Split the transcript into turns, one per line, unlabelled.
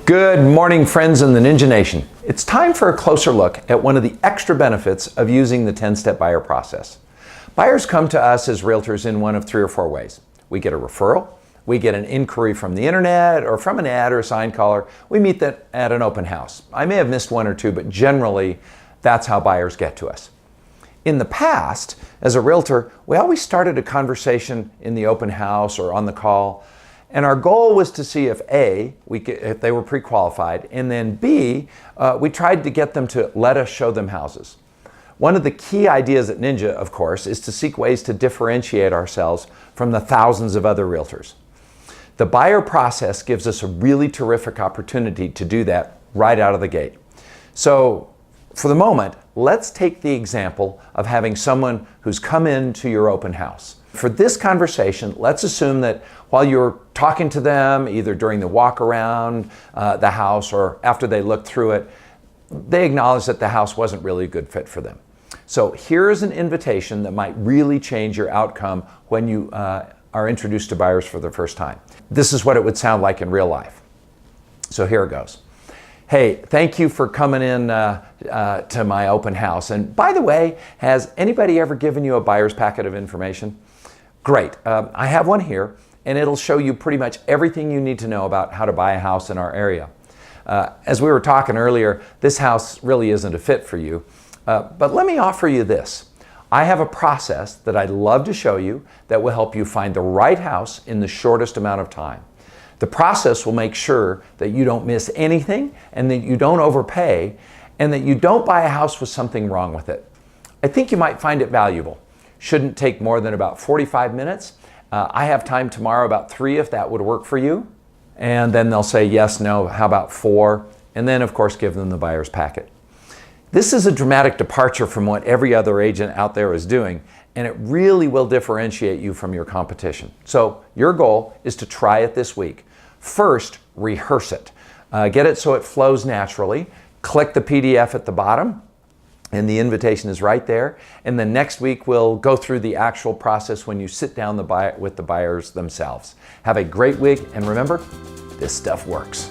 Good morning, friends in the Ninja Nation. It's time for a closer look at one of the extra benefits of using the 10-step buyer process. Buyers come to us as realtors in one of 3 or 4 ways. We get a referral, we get an inquiry from the internet or from an ad or a sign caller, we meet them at an open house. I may have missed 1 or 2, but generally that's how buyers get to us. In the past, as a realtor, we always started a conversation in the open house or on the call. And our goal was to see if A, if they were pre-qualified, and then B, we tried to get them to let us show them houses. One of the key ideas at Ninja, of course, is to seek ways to differentiate ourselves from the thousands of other realtors. The buyer process gives us a really terrific opportunity to do that right out of the gate. So for the moment, let's take the example of having someone who's come into your open house. For this conversation, let's assume that while you're talking to them, either during the walk around the house or after they looked through it, they acknowledge that the house wasn't really a good fit for them. So here's an invitation that might really change your outcome when you are introduced to buyers for the first time. This is what it would sound like in real life. So here it goes. Hey, thank you for coming in to my open house. And by the way, has anybody ever given you a buyer's packet of information? Great. I have one here, and it'll show you pretty much everything you need to know about how to buy a house in our area. As we were talking earlier, this house really isn't a fit for you, but let me offer you this. I have a process that I'd love to show you that will help you find the right house in the shortest amount of time. The process will make sure that you don't miss anything and that you don't overpay and that you don't buy a house with something wrong with it. I think you might find it valuable. Shouldn't take more than about 45 minutes. I have time tomorrow about 3 if that would work for you. And then they'll say yes, no, how about 4? And then of course give them the buyer's packet. This is a dramatic departure from what every other agent out there is doing, and it really will differentiate you from your competition. So your goal is to try it this week. First, rehearse it. Get it so it flows naturally. Click the PDF at the bottom, and the invitation is right there. And then next week, we'll go through the actual process when you sit down with the buyers themselves. Have a great week, and remember, this stuff works.